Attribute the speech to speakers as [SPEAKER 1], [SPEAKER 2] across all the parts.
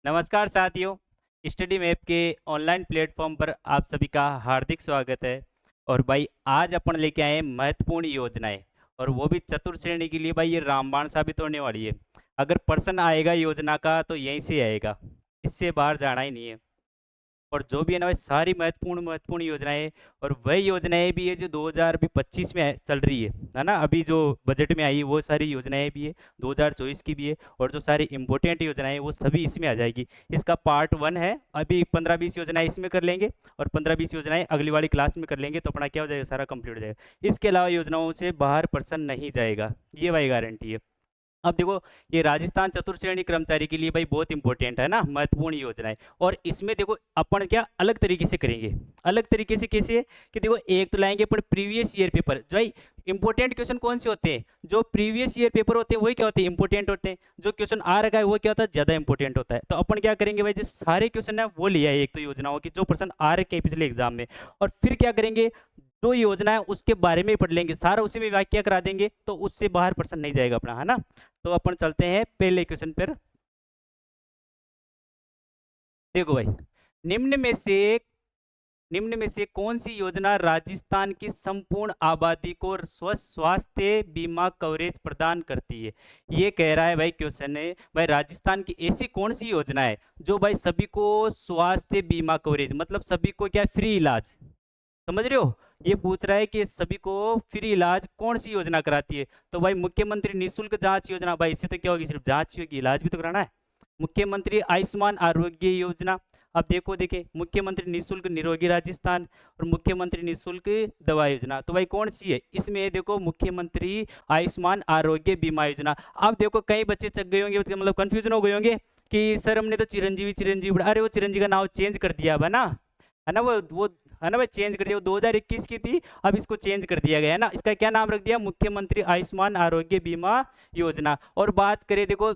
[SPEAKER 1] नमस्कार साथियों। Study map के ऑनलाइन प्लेटफॉर्म पर आप सभी का हार्दिक स्वागत है। और भाई आज अपन लेके आए हैं महत्वपूर्ण योजनाएं, और वो भी चतुर्थ श्रेणी के लिए। भाई ये रामबाण साबित होने वाली है। अगर प्रश्न आएगा योजना का तो यहीं से आएगा, इससे बाहर जाना ही नहीं है। और जो भी है ना भाई, सारी महत्वपूर्ण महत्वपूर्ण योजनाएं, और वही योजनाएं भी है जो 2025 में चल रही है ना। अभी जो बजट में आई है वो सारी योजनाएं भी है, 2024 की भी है। और जो सारी इंपॉर्टेंट योजनाएं वो सभी इसमें आ जाएगी। इसका पार्ट 1 है। अभी 15-20 योजनाएं इसमें कर लेंगे, और 15-20 योजनाएं अगली वाली क्लास में कर लेंगे, तो अपना क्या हो जाएगा, सारा कंप्लीट हो जाएगा। इसके अलावा योजनाओं से बाहर पर्सन नहीं जाएगा, ये भाई गारंटी है। अब देखो, ये राजस्थान चतुर्थ श्रेणी कर्मचारी के लिए भाई बहुत इंपॉर्टेंट है ना, महत्वपूर्ण योजना है। और इसमें देखो अपन क्या अलग तरीके से करेंगे। अलग तरीके से कैसे? कि देखो, एक तो लाएंगे अपन प्रीवियस ईयर पेपर। जो भाई इंपॉर्टेंट क्वेश्चन कौन से होते हैं, जो प्रीवियस ईयर पेपर होते हैं वही क्या होते हैं, इंपॉर्टेंट होते हैं। जो क्वेश्चन आ रखा है वो क्या होता है, ज्यादा इंपॉर्टेंट होता है। तो अपन क्या करेंगे भाई, जो सारे क्वेश्चन है वो लिया है एक तो योजनाओं की, जो प्रश्न आ रखे हैं पिछले एग्जाम में। और फिर क्या करेंगे, जो योजना है उसके बारे में ही पढ़ लेंगे, सारा उसी में व्याख्या करा देंगे, तो उससे बाहर प्रश्न नहीं जाएगा अपना, है ना। तो अपन चलते हैं पहले क्वेश्चन पर। देखो भाई, निम्न में से निम्न में से कौन सी योजना राजस्थान की संपूर्ण आबादी को स्वस्थ स्वास्थ्य बीमा कवरेज प्रदान करती है। ये कह रहा है भाई, क्वेश्चन है भाई, राजस्थान की ऐसी कौन सी योजना है जो भाई सभी को स्वास्थ्य बीमा कवरेज, मतलब सभी को क्या, फ्री इलाज। समझ रहे हो, ये पूछ रहा है कि सभी को फ्री इलाज कौन सी योजना कराती है। तो भाई मुख्यमंत्री निशुल्क जांच योजना। भाई इससे तो क्या होगी, सिर्फ जांच ही होगी, इलाज भी तो कराना है। मुख्यमंत्री आयुष्मान आरोग्य योजना। अब देखो, देखे मुख्यमंत्री निशुल्क निरोगी राजस्थान, और मुख्यमंत्री निशुल्क दवा योजना। तो भाई कौन सी है इसमें, देखो मुख्यमंत्री आयुष्मान आरोग्य बीमा योजना। अब देखो, कई बच्चे चक गए होंगे, मतलब कंफ्यूजन हो गए होंगे कि सर हमने तो चिरंजीवी चिरंजीवी, अरे वो चिरंजीवी का नाम चेंज कर दिया अब, है ना वो है ना भाई, चेंज कर दिया। वो 2021 की थी, अब इसको चेंज कर दिया गया है ना। इसका क्या नाम रख दिया, मुख्यमंत्री आयुष्मान आरोग्य बीमा योजना। और बात करें देखो,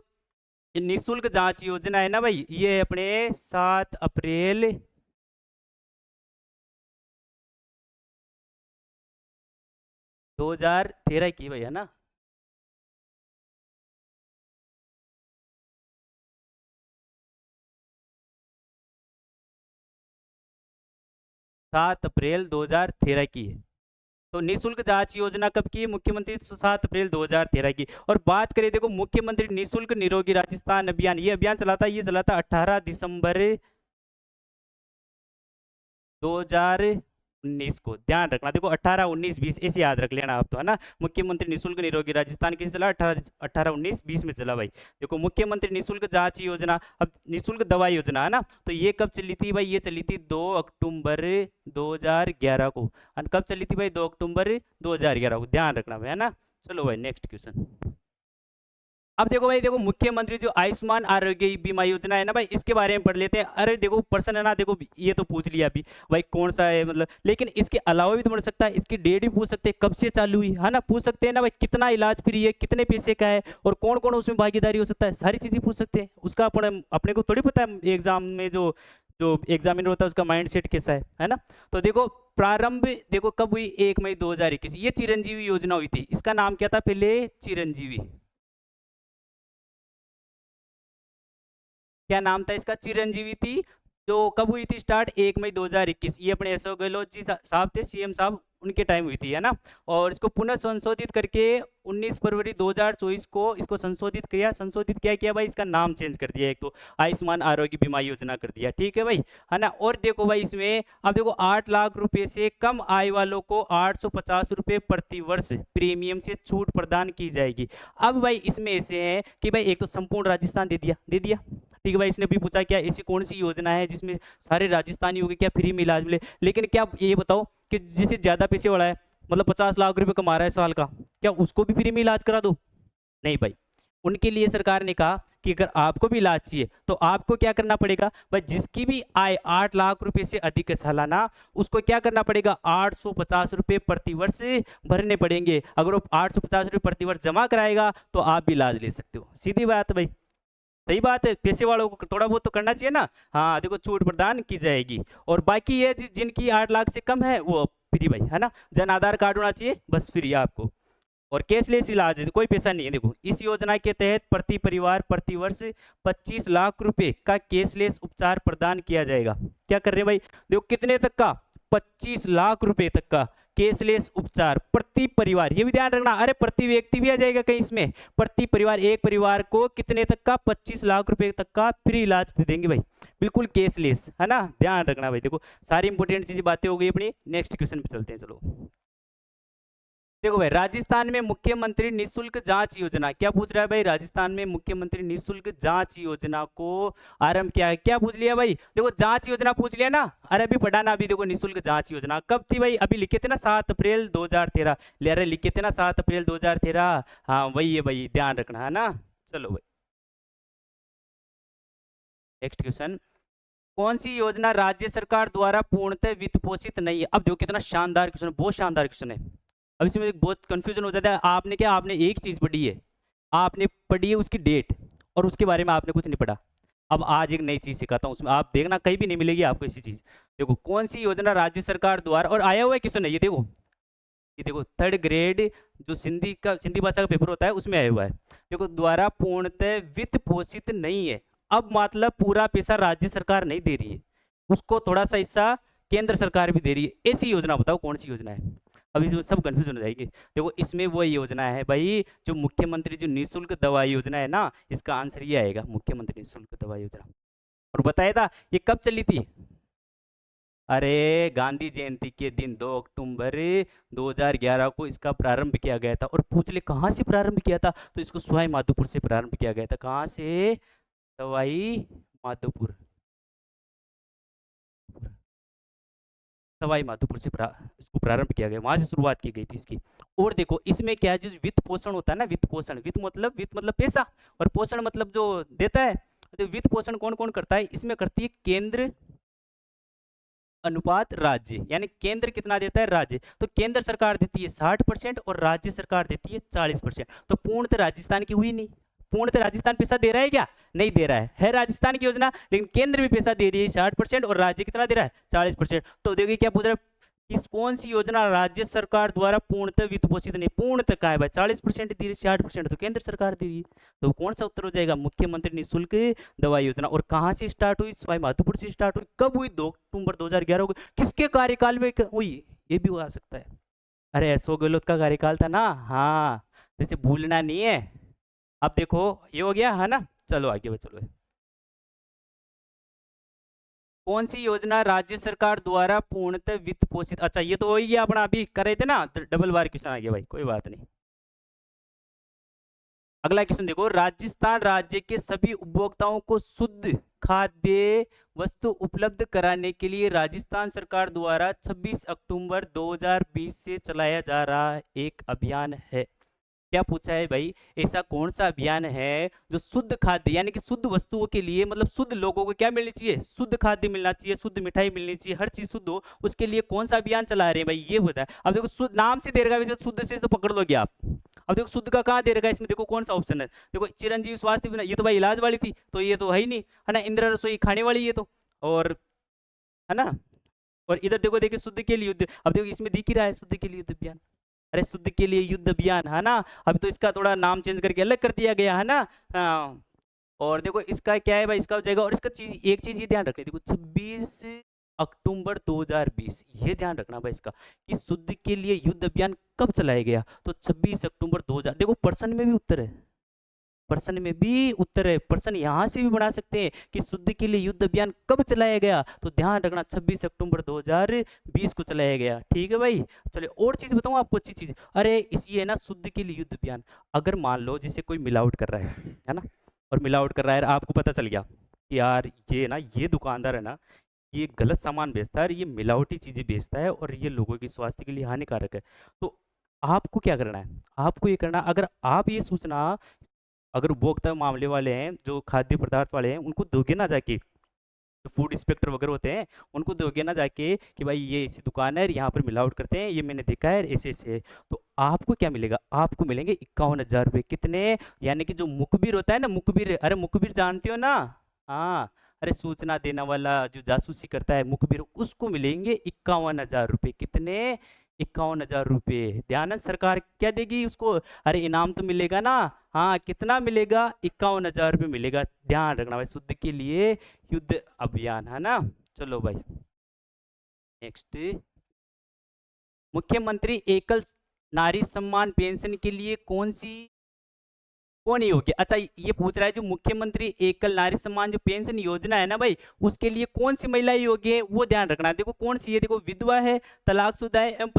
[SPEAKER 1] निशुल्क जांच योजना है ना भाई, ये अपने 7 अप्रैल 2013 की भाई, है ना। 7 अप्रैल 2013 की है। तो निशुल्क जांच योजना कब की है, मुख्यमंत्री 7 अप्रैल 2013 की। और बात करें देखो, मुख्यमंत्री निशुल्क निरोगी राजस्थान अभियान, ये अभियान चला था, ये चला था 18 दिसंबर 2019 को। ध्यान रखना, देखो 18, 19, 20 ऐसे याद रख लेना आप तो, है ना। मुख्यमंत्री निशुल्क निरोगी राजस्थान किसे चला, 18, 19, 20 में चला भाई। देखो मुख्यमंत्री निशुल्क जांच योजना, अब निशुल्क दवा योजना, है ना। तो ये कब चली थी भाई, ये चली थी 2 अक्टूबर 2011 को। और कब चली थी भाई, 2 अक्टूबर 2011 को, ध्यान रखना भाई, है ना। चलो भाई नेक्स्ट क्वेश्चन। अब देखो भाई, देखो मुख्यमंत्री जो आयुष्मान आरोग्य बीमा योजना है ना भाई, इसके बारे में पढ़ लेते हैं। अरे देखो पर्सन है ना, देखो ये तो पूछ लिया अभी भाई कौन सा है, मतलब लेकिन इसके अलावा भी तो पढ़ सकता है। इसकी डेट भी पूछ सकते हैं, कब से चालू हुई, है ना, पूछ सकते हैं ना भाई, कितना इलाज फ्री है, कितने पैसे का है, और कौन कौन उसमें भागीदारी हो सकता है, सारी चीजें पूछ सकते हैं। उसका अपने को थोड़ी पता है एग्जाम में जो जो एग्जामिनर होता है उसका माइंड सेट कैसा है ना। तो देखो, प्रारंभ देखो कब हुई, 1 मई 2021। ये चिरंजीवी योजना हुई थी। इसका नाम क्या था पहले, चिरंजीवी। क्या नाम था इसका, चिरंजीवी थी। जो कब हुई थी स्टार्ट, 1 मई 2021। ये अपने अशोक गहलोत जी साहब थे, सीएम साहब, उनके टाइम हुई थी, है ना। और इसको पुनः संशोधित करके 19 फरवरी 2024 को इसको संशोधित किया भाई, इसका नाम चेंज कर दिया, एक तो आयुष्मान आरोग्य बीमा योजना कर दिया, ठीक है भाई, है ना। और देखो भाई इसमें, अब देखो 8 लाख रुपए से कम आय वालों को 850 रुपए प्रति वर्ष प्रीमियम से छूट प्रदान की जाएगी। अब भाई इसमें ऐसे है कि भाई, एक तो संपूर्ण राजस्थान दे दिया। ठीक है भाई, इसने भी पूछा क्या ऐसी कौन सी योजना है जिसमें सारे राजस्थानियों के क्या फ्री में इलाज मिले। लेकिन क्या ये बताओ कि जिसे ज्यादा पैसे वाला है, मतलब 50 लाख रुपए कमा रहा है साल का, क्या उसको भी फ्री में इलाज करा दो? नहीं भाई, उनके लिए सरकार ने कहा कि अगर आपको भी इलाज चाहिए तो आपको क्या करना पड़ेगा भाई, जिसकी भी आय 8 लाख रुपए से अधिक है सालाना, उसको क्या करना पड़ेगा, 850 रुपए प्रति वर्ष भरने पड़ेंगे। अगर वो 850 रुपए प्रति वर्ष जमा कराएगा तो आप भी इलाज ले सकते हो। सीधी बात है भाई, सही बात है, पैसे वालों को थोड़ा बहुत तो करना चाहिए ना। हाँ देखो, छूट प्रदान की जाएगी। और बाकी ये जिनकी 8 लाख से कम है वो फ्री भाई, है ना। जन आधार कार्ड होना चाहिए, बस फ्री है आपको। और कैशलेस इलाज है, कोई पैसा नहीं है। देखो इस योजना के तहत प्रति परिवार प्रति वर्ष 25 लाख रुपए का कैशलेस उपचार प्रदान किया जाएगा। क्या कर रहे हैं भाई, देखो कितने तक का, 25 लाख रुपए तक का कैशलेस उपचार प्रति परिवार, ये भी ध्यान रखना। अरे प्रति व्यक्ति भी आ जाएगा कहीं इसमें, प्रति परिवार, एक परिवार को कितने तक का, 25 लाख रुपए तक का फ्री इलाज दे देंगे भाई, बिल्कुल कैशलेस, है ना, ध्यान रखना भाई। देखो सारी इंपॉर्टेंट चीजें बातें हो गई अपनी, नेक्स्ट क्वेश्चन पे चलते हैं। चलो देखो भाई, राजस्थान में मुख्यमंत्री निशुल्क जांच योजना, क्या पूछ रहा है भाई, राजस्थान में मुख्यमंत्री निशुल्क जांच योजना को आरंभ किया है। क्या पूछ लिया भाई, देखो जांच योजना पूछ लिया ना। अरे अभी पढ़ाना, अभी देखो निशुल्क जांच योजना कब थी भाई, अभी लिखे थे ना 7 अप्रैल 2013, ले रहे लिखे थे ना 7 अप्रैल 2013, हाँ वही है भाई, ध्यान रखना है ना। चलो भाई नेक्स्ट क्वेश्चन, कौन सी योजना राज्य सरकार द्वारा पूर्णतः वित्त पोषित नहीं है। अब देखो कितना शानदार क्वेश्चन है, बहुत शानदार क्वेश्चन है। अब इसमें बहुत कंफ्यूजन हो जाता है, आपने क्या, आपने एक चीज पढ़ी है, आपने पढ़ी है उसकी डेट, और उसके बारे में आपने कुछ नहीं पढ़ा। अब आज एक नई चीज सिखाता हूँ, उसमें आप देखना कहीं भी नहीं मिलेगी आपको ऐसी चीज। देखो कौन सी योजना राज्य सरकार द्वारा, और आया हुआ है क्वेश्चन है ये, देखो ये देखो 3rd ग्रेड जो सिंधी भाषा का पेपर होता है उसमें आया हुआ है। देखो द्वारा पूर्णतः वित्त पोषित नहीं है, अब मतलब पूरा पैसा राज्य सरकार नहीं दे रही है, उसको थोड़ा सा हिस्सा केंद्र सरकार भी दे रही है। ऐसी योजना बताओ कौन सी योजना है। अब इसमें सब कंफ्यूजन हो जाएगी। देखो इसमें वो योजना है भाई, जो मुख्यमंत्री जो निःशुल्क दवा योजना है ना, इसका आंसर ये आएगा, मुख्यमंत्री निःशुल्क दवा योजना। और बताया था ये कब चली थी, अरे गांधी जयंती के दिन 2 अक्टूबर 2011 को इसका प्रारंभ किया गया था। और पूछ ले कहाँ से प्रारंभ किया था, तो इसको सवाई माधोपुर से प्रारंभ किया गया था। कहाँ से, सवाई माधोपुर, सवाई माधोपुर से इसको प्रारंभ किया गया, वहां से शुरुआत की गई थी इसकी। और देखो इसमें क्या है, जो वित्त पोषण होता है ना, वित्त पोषण, वित्त मतलब पैसा, और पोषण मतलब जो देता है, तो वित्त पोषण कौन कौन करता है, इसमें करती है केंद्र अनुपात राज्य, यानी केंद्र कितना देता है, राज्य। तो केंद्र सरकार देती है 60% और राज्य सरकार देती है 40%। तो पूर्णतः राजस्थान की हुई नहीं, पूर्णतः राजस्थान पैसा दे रहा है क्या, नहीं दे रहा है राजस्थान की योजना, लेकिन केंद्र भी पैसा दे रही है 60% और राज्य कितना दे रहा है 40%। तो देखिए क्या पूछ रहा है, किस कौन सी योजना राज्य सरकार द्वारा पूर्णतः वित्त पोषित नहीं, पूर्णतः का है भाई, 40% दे रही, 60% तो केंद्र सरकार दे रही है। तो कौन सा उत्तर हो जाएगा, मुख्यमंत्री निःशुल्क दवा योजना। और कहां से स्टार्ट हुई, सवाई माधोपुर से स्टार्ट हुई, कब हुई, 2 अक्टूबर 2011 को, किसके कार्यकाल में हुई, ये भी आ सकता है। अरे अशोक गहलोत का कार्यकाल था ना, हाँ, जैसे भूलना नहीं है। अब देखो ये हो गया है ना, चलो आगे चलो। कौन सी योजना राज्य सरकार द्वारा पूर्णतः वित्त पोषित, अच्छा ये तो हो ही गया अपना, अभी कर रहे थे ना, डबल बार क्वेश्चन आ गया भाई, कोई बात नहीं। अगला क्वेश्चन देखो, राजस्थान राज्य के सभी उपभोक्ताओं को शुद्ध खाद्य वस्तु उपलब्ध कराने के लिए राजस्थान सरकार द्वारा 26 अक्टूबर 2020 से चलाया जा रहा एक अभियान है। क्या पूछा है भाई, ऐसा कौन सा अभियान है जो शुद्ध खाद्य यानी कि शुद्ध वस्तुओं के लिए, मतलब शुद्ध लोगों को क्या मिलनी चाहिए, शुद्ध खाद्य मिलना चाहिए, शुद्ध मिठाई मिलनी चाहिए, हर चीज शुद्ध हो, उसके लिए कौन सा अभियान चला रहे हैं भाई, ये बताए। अब देखो शुद्ध नाम से दे रखा है, वैसे शुद्ध से तो पकड़ लोगे आप। अब देखो शुद्ध का कहाँ दे रखा है इसमें, देखो कौन सा ऑप्शन है, देखो चिरंजीवी स्वास्थ्य बीमा, ये तो भाई इलाज वाली थी, तो ये तो है ही नहीं, है ना, इंदिरा रसोई खाने वाली ये तो, और है ना, और इधर देखो, देखिए शुद्ध के लिए युद्ध, अब देखो इसमें दिख ही रहा है शुद्ध के लिए युद्ध अभियान, अरे शुद्ध के लिए युद्ध अभियान, है ना। अभी तो इसका थोड़ा नाम चेंज करके अलग कर दिया गया है ना, हाँ। और देखो इसका क्या है भाई, इसका हो जाएगा, और इसका चीज, एक चीज ये ध्यान रखनी, देखो 26 अक्टूबर 2020, ये ध्यान रखना भाई इसका, कि शुद्ध के लिए युद्ध अभियान कब चलाया गया, तो 26 अक्टूबर 2000। देखो पर्सन में भी उत्तर है, प्रश्न में भी उत्तर है, प्रश्न यहां से भी बना सकते हैं कि शुद्ध के लिए युद्ध अभियान कब चलाया गया, तो ध्यान रखना 26 अक्टूबर 2020 को चलाया गया, ठीक है भाई। चलिए और चीज बताऊं आपको, अच्छी चीज, अरे इसी है ना शुद्ध के लिए युद्ध अभियान, अगर मान लो जैसे कोई मिलावट कर रहा है ना, और मिलावट कर रहा है, आपको पता चल गया कि यार ये ना, ये दुकानदार है ना, ये गलत सामान बेचता है, और ये मिलावटी चीजें बेचता है, और ये लोगों की स्वास्थ्य के लिए हानिकारक है, तो आपको क्या करना है, आपको ये करना, अगर आप ये सूचना, अगर उपभोक्ता मामले वाले हैं, जो खाद्य पदार्थ वाले हैं, उनको दोगे ना जाके, जो फूड इंस्पेक्टर वगैरह होते हैं, उनको दोगे ना जाके कि भाई ये ऐसी दुकान है, यहाँ पर मिलावट करते हैं, ये मैंने देखा है, ऐसे ऐसे है, तो आपको क्या मिलेगा, आपको मिलेंगे 51,000 रुपये, कितने, यानी कि जो मुखबिर होता है ना, मुखबिर, अरे मुखबिर जानते हो ना, हाँ, अरे सूचना देने वाला जो जासूसी करता है मुखबिर, उसको मिलेंगे 51,000 रुपये, कितने, 51,000 रुपये। ध्यान सरकार क्या देगी उसको? अरे इनाम तो मिलेगा ना। हाँ, कितना मिलेगा? 51,000 रुपये मिलेगा। ध्यान रखना भाई, शुद्ध के लिए युद्ध अभियान, है ना। चलो भाई नेक्स्ट, मुख्यमंत्री एकल नारी सम्मान पेंशन के लिए कौन योग्य? अच्छा, ये पूछ रहा है जो मुख्यमंत्री एकल नारी सम्मान जो पेंशन योजना है ना भाई, उसके लिए कौन सी महिला योग्य है, वो ध्यान रखना है। देखो कौन सी है, देखो विधवा है, तलाकशुदा है एवं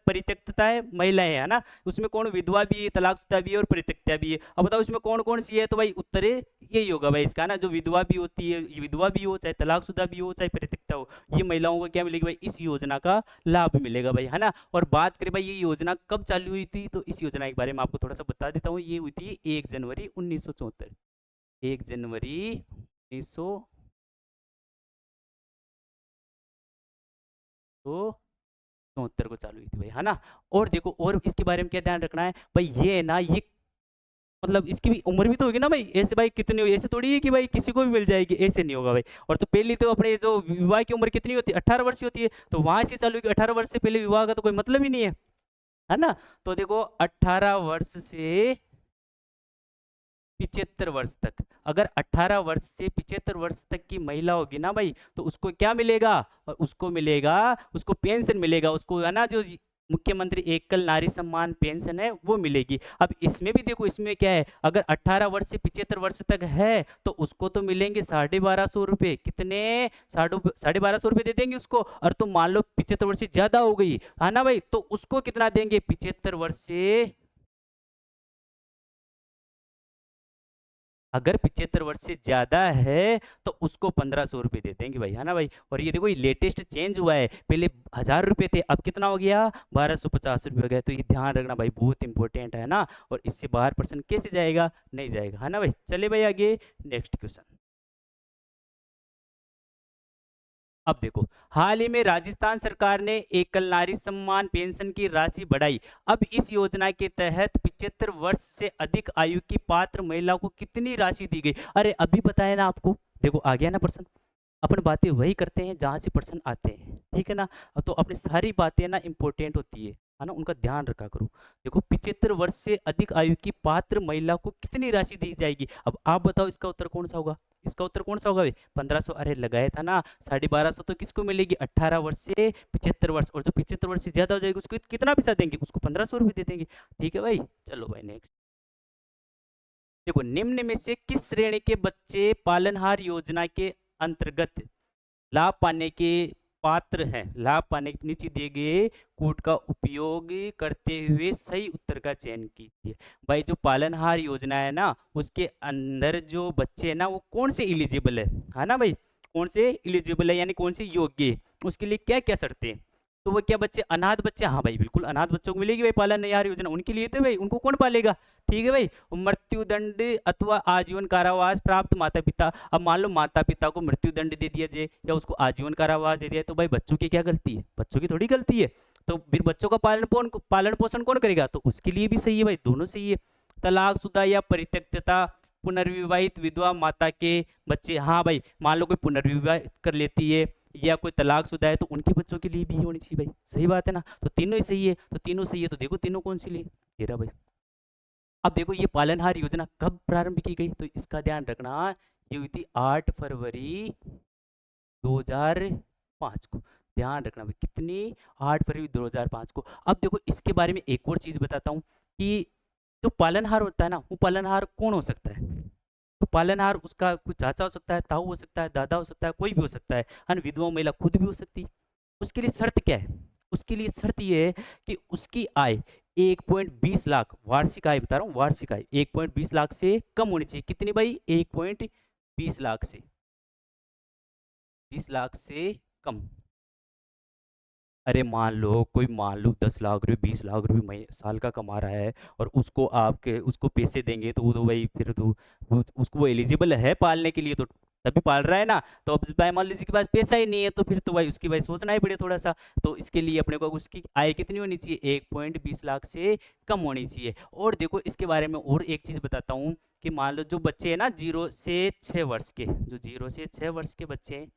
[SPEAKER 1] परित्यक्ता है, महिला है ना। उसमें कौन? विधवा भी है, तलाकशुदा भी है और परित्यक्ता भी है। अब बताओ इसमें कौन कौन सी है? तो भाई उत्तर यही होगा भाई इसका ना, जो विधवा भी होती है, विधवा भी हो, चाहे तलाकशुदा भी हो, चाहे परित्यक्ता हो, ये महिलाओं को क्या मिलेगी भाई? इस योजना का लाभ मिलेगा भाई, है ना। और बात करें भाई ये योजना कब चालू हुई थी, तो इस योजना के बारे में आपको थोड़ा सा बता देता हूँ। ये हुई थी 1 जनवरी 1974। 1 जनवरी 1974 को चालू हुई थी भाई, है ना। और देखो और इसके बारे में क्या ध्यान रखना है भाई, ये है ना, ये मतलब इसकी भी उम्र भी तो होगी ना भाई। ऐसे भाई कितनी, ऐसे थोड़ी है कि भाई किसी को भी मिल जाएगी, ऐसे नहीं होगा भाई। और तो पहली तो अपने जो विवाह की उम्र कितनी होती है? 18 वर्ष की होती है। तो वहां से चालू की 18 वर्ष से पहले विवाह का तो कोई मतलब ही नहीं है ना। तो देखो 18 वर्ष से 75 वर्ष तक, अगर 18 वर्ष से 75 वर्ष तक की महिला होगी ना भाई, तो उसको क्या मिलेगा? और उसको मिलेगा, उसको पेंशन मिलेगा, उसको है ना, जो मुख्यमंत्री एकल नारी सम्मान पेंशन है वो मिलेगी। अब इसमें भी देखो, इसमें क्या है, अगर 18 वर्ष से 75 वर्ष तक है तो उसको तो मिलेंगे 1250 रुपये। कितने? 1250 रुपये दे देंगे उसको। और तो मान लो 75 वर्ष से ज्यादा हो गई, है ना भाई, तो उसको कितना देंगे? 75 वर्ष से, अगर 75 वर्ष से ज्यादा है तो उसको 1500 रुपये दे देंगे भाई, है ना भाई। और ये देखो ये लेटेस्ट चेंज हुआ है, पहले 1000 रुपये थे, अब कितना हो गया? 1250 रुपये हो गया। तो ये ध्यान रखना भाई, बहुत इंपॉर्टेंट है ना। और इससे बाहर पर्सन कैसे जाएगा? नहीं जाएगा, है ना भाई। चले भाई आगे, नेक्स्ट क्वेश्चन। अब देखो, हाल ही में राजस्थान सरकार ने एकल नारी सम्मान पेंशन की राशि बढ़ाई। अब इस योजना के तहत 75 वर्ष से अधिक आयु की पात्र महिला को कितनी राशि दी गई? अरे अभी बताया ना आपको, देखो आ गया ना प्रश्न। अपन बातें वही करते हैं जहां से प्रश्न आते हैं, ठीक है ना। तो अपनी सारी बातें ना इंपॉर्टेंट होती है ना, उनका ध्यान रखा करो। देखो 75 वर्ष से अधिक आयु की पात्र महिला को कितनी राशि दी जाएगी? अब आप बताओ इसका उत्तर कौन सा होगा? इसका उत्तर कौन सा होगा भाई? 1500। अरे लगाया था ना, 1250 तो किसको मिलेगी? 18 वर्ष से 75 वर्ष। और जो 75 वर्ष से ज्यादा हो जाएगी उसको कितना पैसा देंगे? उसको 1500 रुपये दे देंगे। ठीक है भाई, चलो भाई नेक्स्ट। देखो, निम्न में से किस श्रेणी के बच्चे पालनहार योजना के अंतर्गत लाभ पाने के पात्र हैं? लाभ पाने के नीचे दिए गए कोड का उपयोग करते हुए सही उत्तर का चयन कीजिए। भाई जो पालनहार योजना है ना, उसके अंदर जो बच्चे हैं ना, वो कौन से एलिजिबल है ना भाई, कौन से एलिजिबल है, यानी कौन से योग्य है, उसके लिए क्या क्या शर्तें हैं? तो वो क्या बच्चे? अनाथ बच्चे, हाँ भाई बिल्कुल, अनाथ बच्चों को मिलेगी भाई पालनहार योजना। उनके लिए तो भाई, उनको कौन पालेगा? ठीक है भाई। मृत्यु दंड अथवा आजीवन कारावास प्राप्त माता पिता। अब मान लो माता पिता को मृत्यु दंड दे दिया जाए या उसको आजीवन कारावास दे दिया, तो भाई बच्चों की क्या गलती है? बच्चों की थोड़ी गलती है। तो फिर बच्चों का पालन पोषण कौन करेगा? तो उसके लिए भी सही है भाई, दोनों सही है। तलाकशुदा या परित्यक्तता, पुनर्विवाहित विधवा माता के बच्चे, हाँ भाई मान लो कोई पुनर्विवाह कर लेती है या कोई तलाकशुदा है, तो उनके बच्चों के लिए भी होनी चाहिए भाई, सही बात है ना। तो तीनों ही सही है, तो तीनों सही है, तो देखो तीनों कौन सी लिए तेरा भाई। अब देखो ये पालनहार योजना कब प्रारंभ की गई? तो इसका ध्यान रखना, ये हुई थी 8 फरवरी 2005 को। ध्यान रखना भाई, कितनी? 8 फरवरी 2005 को। अब देखो इसके बारे में एक और चीज बताता हूँ कि जो पालनहार होता है ना, वो पालनहार कौन हो सकता है? तो पालनहार उसका कुछ चाचा हो सकता है, ताऊ हो सकता है, दादा हो सकता है, कोई भी हो सकता है ना। विधवा महिला खुद भी हो सकती है। उसके लिए शर्त क्या है? उसके लिए शर्त ये है कि उसकी आय 1.20 लाख, वार्षिक आय बता रहा हूँ, वार्षिक आय 1.20 लाख से कम होनी चाहिए। कितनी भाई? 1.20 लाख से, 20 लाख से कम। अरे मान लो 10 लाख रुपए 20 लाख रुपए महीने साल का कमा रहा है, और उसको आपके उसको पैसे देंगे, तो वो तो भाई फिर तो उसको वो एलिजिबल है पालने के लिए, तो तभी पाल रहा है ना। तो अब भाई मान लीजिए के पास पैसा ही नहीं है, तो फिर तो भाई उसकी भाई सोचना ही पड़े थोड़ा सा। तो इसके लिए अपने को उसकी आय कितनी होनी चाहिए? 1.20 लाख से कम होनी चाहिए। और देखो इसके बारे में और एक चीज बताता हूँ कि मान लो जो बच्चे हैं ना 0 से 6 वर्ष के, जो 0 से 6 वर्ष के बच्चे हैं,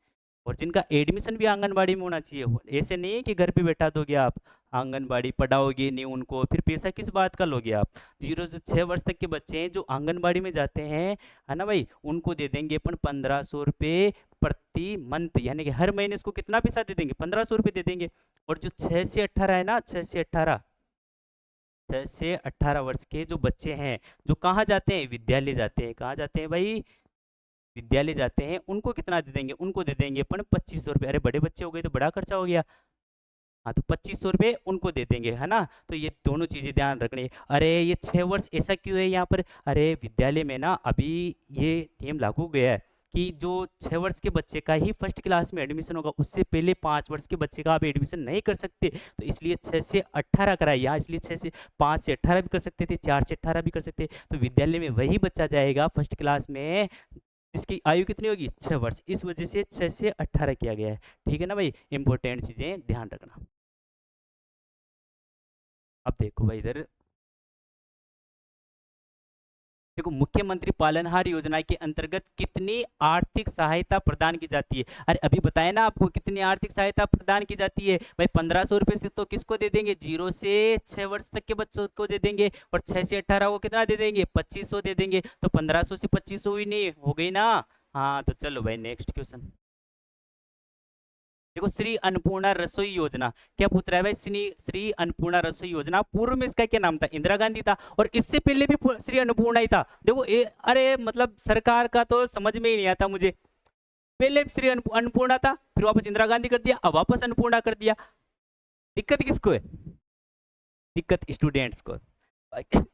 [SPEAKER 1] और जिनका एडमिशन भी आंगनबाड़ी में होना चाहिए। ऐसे नहीं है कि घर पे बैठा दोगे आप, आंगनबाड़ी पढ़ाओगे नहीं उनको, फिर पैसा किस बात का लोगे आप। 0 से 6 वर्ष तक के बच्चे हैं जो आंगनबाड़ी में जाते हैं, है ना भाई, उनको दे देंगे अपन 1500 रुपये प्रति मंथ, यानी कि हर महीने उसको कितना पैसा दे देंगे, 1500 रुपये दे देंगे। और जो 6 से 18 है ना, 6 से 18 वर्ष के जो बच्चे हैं, जो कहाँ जाते हैं, विद्यालय जाते हैं, कहाँ जाते हैं भाई, विद्यालय जाते हैं, उनको कितना दे देंगे, उनको दे देंगे अपन 2500 रुपये। अरे बड़े बच्चे हो गए तो बड़ा खर्चा हो गया। हाँ तो 2500 रुपये उनको दे देंगे, है ना। तो ये दोनों चीजें ध्यान रखनी है। अरे ये 6 वर्ष ऐसा क्यों है यहाँ पर, अरे विद्यालय में ना अभी ये नियम लागू हो गया है कि जो 6 वर्ष के बच्चे का ही फर्स्ट क्लास में एडमिशन होगा, उससे पहले 5 वर्ष के बच्चे का आप एडमिशन नहीं कर सकते। तो इसलिए 6 से 18 कराए यहाँ, इसलिए 5 से 18 भी कर सकते थे, 4 से 18 भी कर सकते। तो विद्यालय में वही बच्चा जाएगा फर्स्ट क्लास में जिसकी आयु कितनी होगी, 6 वर्ष। इस वजह से 6 से 18 किया गया है। ठीक है ना भाई, इंपॉर्टेंट चीजें ध्यान रखना। अब देखो भाई इधर देखो, मुख्यमंत्री पालनहार योजना के अंतर्गत कितनी आर्थिक सहायता प्रदान की जाती है। अरे अभी बताया ना आपको कितनी आर्थिक सहायता प्रदान की जाती है भाई। 1500 रुपये से तो किसको दे देंगे, 0 से 6 वर्ष तक के बच्चों को दे देंगे, और 6 से 18 को कितना दे देंगे, 2500 दे देंगे। तो 1500 से 2500 ही नहीं हो गई ना। हाँ तो चलो भाई नेक्स्ट क्वेश्चन। देखो, श्री अन्नपूर्णा रसोई योजना, क्या पूछ रहा है भाई, श्री अन्नपूर्णा रसोई योजना, पूर्व में इसका क्या नाम था, इंदिरा गांधी था, और इससे पहले भी श्री अन्नपूर्णा ही था। देखो अरे मतलब सरकार का तो समझ में ही नहीं आता मुझे। पहले श्री अन्नपूर्णा था, फिर वापस इंदिरा गांधी कर दिया, अब वापस अन्नपूर्णा कर दिया। दिक्कत किसको है, दिक्कत स्टूडेंट्स को।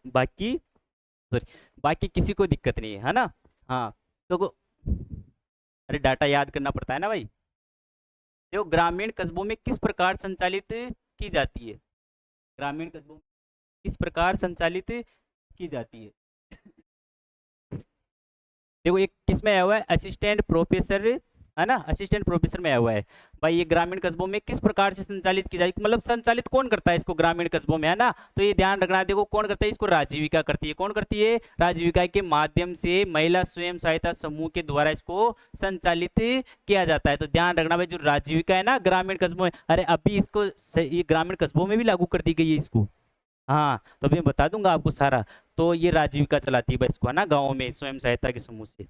[SPEAKER 1] बाकी सॉरी, बाकी किसी को दिक्कत नहीं है ना। हाँ तो अरे डाटा याद करना पड़ता है ना भाई। देखो, ग्रामीण कस्बों में किस प्रकार संचालित की जाती है, ग्रामीण कस्बों में किस प्रकार संचालित की जाती है। देखो एक किस में आया हुआ है, असिस्टेंट प्रोफेसर, है ना, असिस्टेंट प्रोफेसर में आया हुआ है भाई। ये ग्रामीण कस्बों में किस प्रकार से संचालित की जाएगी, मतलब संचालित कौन करता है इसको ग्रामीण कस्बों में, है ना। तो ये ध्यान रखना है। देखो कौन करता है इसको, राजीविका करती है। कौन करती है, राजीविका के माध्यम से महिला स्वयं सहायता समूह के द्वारा इसको संचालित किया जाता है। तो ध्यान रखना भाई, जो राजीविका है ना ग्रामीण कस्बों में, अरे अभी इसको ये ग्रामीण कस्बों में भी लागू कर दी गई है इसको। हाँ तो अभी मैं बता दूंगा आपको सारा। तो ये राजीविका चलाती है भाई इसको, है ना, गाँव में स्वयं सहायता के समूह से।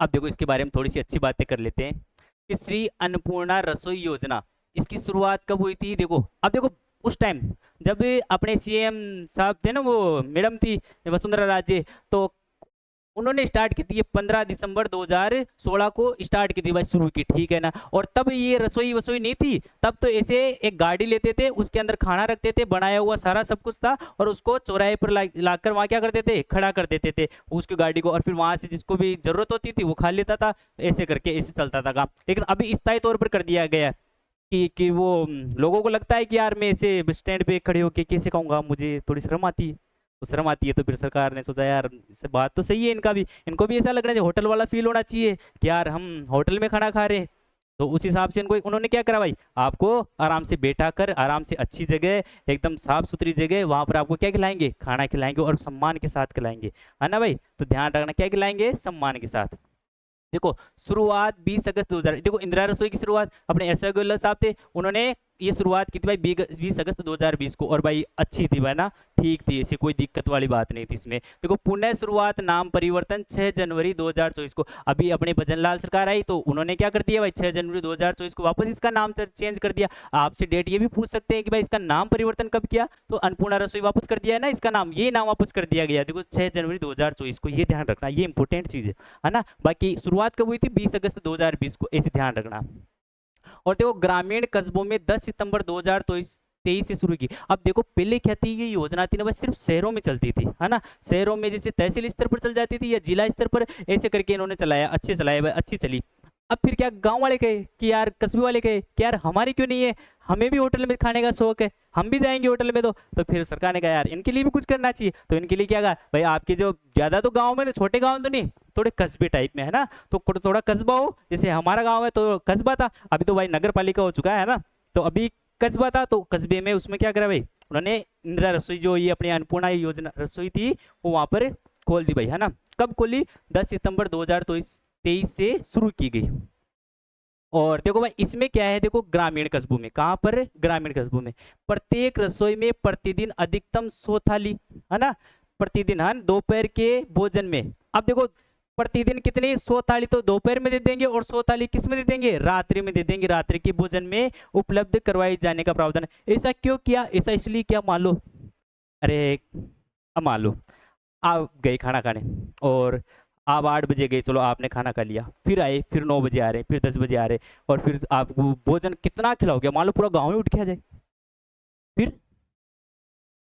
[SPEAKER 1] अब देखो इसके बारे में थोड़ी सी अच्छी बातें कर लेते हैं कि श्री अन्नपूर्णा रसोई योजना, इसकी शुरुआत कब हुई थी। देखो अब देखो, उस टाइम जब अपने सीएम साहब थे ना, वो मैडम थी वसुंधरा राजे, तो उन्होंने स्टार्ट की थी ये 15 दिसंबर 2016 को स्टार्ट की थी भाई, शुरू की, ठीक है ना। और तब ये रसोई वसोई नहीं थी, तब तो ऐसे एक गाड़ी लेते थे, उसके अंदर खाना रखते थे, बनाया हुआ सारा सब कुछ था, और उसको चौराहे पर लाकर वहाँ क्या करते थे, खड़ा कर देते थे उसकी गाड़ी को, और फिर वहां से जिसको भी जरूरत होती थी वो खा लेता था। ऐसे करके ऐसे चलता था काम। लेकिन अभी स्थायी तौर पर कर दिया गया है कि वो लोगों को लगता है कि यार मैं ऐसे बस स्टैंड पे खड़े होके कैसे कहूँगा, मुझे थोड़ी शर्म आती है। तो शर्म आती है, तो फिर सरकार ने सोचा यार इससे बात तो सही है, इनका भी, इनको भी ऐसा लग रहा है, होटल वाला फील होना चाहिए कि यार हम होटल में खाना खा रहे हैं। तो उस हिसाब से इनको उन्होंने क्या करा भाई, आपको आराम से बैठा कर, आराम से अच्छी जगह, एकदम साफ सुथरी जगह, वहां पर आपको क्या खिलाएंगे, खाना खिलाएंगे, और सम्मान के साथ खिलाएंगे, है ना भाई। तो ध्यान रखना, क्या खिलाएंगे, सम्मान के साथ। देखो शुरुआत 20 अगस्त 2000, देखो इंदिरा रसोई की शुरुआत अपने एस गोयल साहब थे, उन्होंने ये शुरुआत की थी भाई 20 अगस्त 2020 को, और भाई अच्छी थी भाई ना, ठीक थी, ऐसी कोई दिक्कत वाली बात नहीं थी इसमें। देखो पुनः शुरुआत, नाम परिवर्तन 6 जनवरी 2024 को, अभी अपने भजन लाल सरकार आई तो उन्होंने क्या कर दिया भाई, 6 जनवरी 2024 को वापस इसका नाम चेंज कर दिया। आपसे डेट ये भी पूछ सकते हैं कि भाई इसका नाम परिवर्तन कब किया, तो अन्नपूर्णा रसोई वापस कर दिया है ना, इसका नाम, ये नाम वापस कर दिया गया, देखो 6 जनवरी 2024 को, ये ध्यान रखना, ये इंपॉर्टेंट चीज है ना। बाकी शुरुआत कब हुई थी, 20 अगस्त 2020 को, ऐसे ध्यान रखना। और देखो ग्रामीण कस्बों में 10 सितंबर 2023 से शुरू की। अब देखो पहले क्या थी, ये योजना थी ना बस सिर्फ शहरों में चलती थी, है ना, शहरों में जैसे तहसील स्तर पर चल जाती थी या जिला स्तर पर, ऐसे करके इन्होंने चलाया, अच्छे चलाया भाई, अच्छी चली। अब फिर क्या गांव वाले कहे कि यार, कस्बे वाले कहे कि यार हमारी क्यों नहीं है, हमें भी होटल में खाने का शौक है, हम भी जाएंगे होटल में। तो फिर सरकार ने कहा यार इनके लिए भी कुछ करना चाहिए, तो इनके लिए क्या कहा भाई, आपके जो ज्यादा तो गाँव में, छोटे गाँव तो नहीं, थोड़े कस्बे टाइप में, है ना, तो थोड़ा कस्बा हो, जैसे हमारा गाँव है तो कस्बा था, अभी तो भाई नगर पालिका हो चुका है ना, तो अभी कस्बा था, तो कस्बे में उसमें क्या करा भाई, उन्होंने इंदिरा रसोई, जो ये अपनी अन्नपूर्णा योजना रसोई थी, वो वहां पर खोल दी भाई, है ना। कब खोली, 10 सितंबर 2023 से शुरू की गई। और देखो भाई इसमें क्या है, देखो ग्रामीण कस्बों में, कहाँ पर, ग्रामीण कस्बों में प्रत्येक रसोई में प्रतिदिन अधिकतम 100 थाली, है ना, प्रतिदिन, हाँ, दोपहर के भोजन में। अब देखो प्रतिदिन कितनी, 100 थाली तो दोपहर में दे देंगे, और 100 थाली किस में दे देंगे, रात्रि में दे देंगे, रात्रि के भोजन में उपलब्ध करवाए जाने का प्रावधान है। ऐसा क्यों किया, ऐसा इसलिए क्या, मान लो, अरे अब मान लो आप गए खाना खाने, और आप 8 बजे गए, चलो आपने खाना खा लिया, फिर आए, फिर 9 बजे आ रहे, फिर 10 बजे आ रहे, और फिर आपको भोजन कितना खिलाओगे, मान लो पूरा गाँव ही उठ के आ जाए, फिर,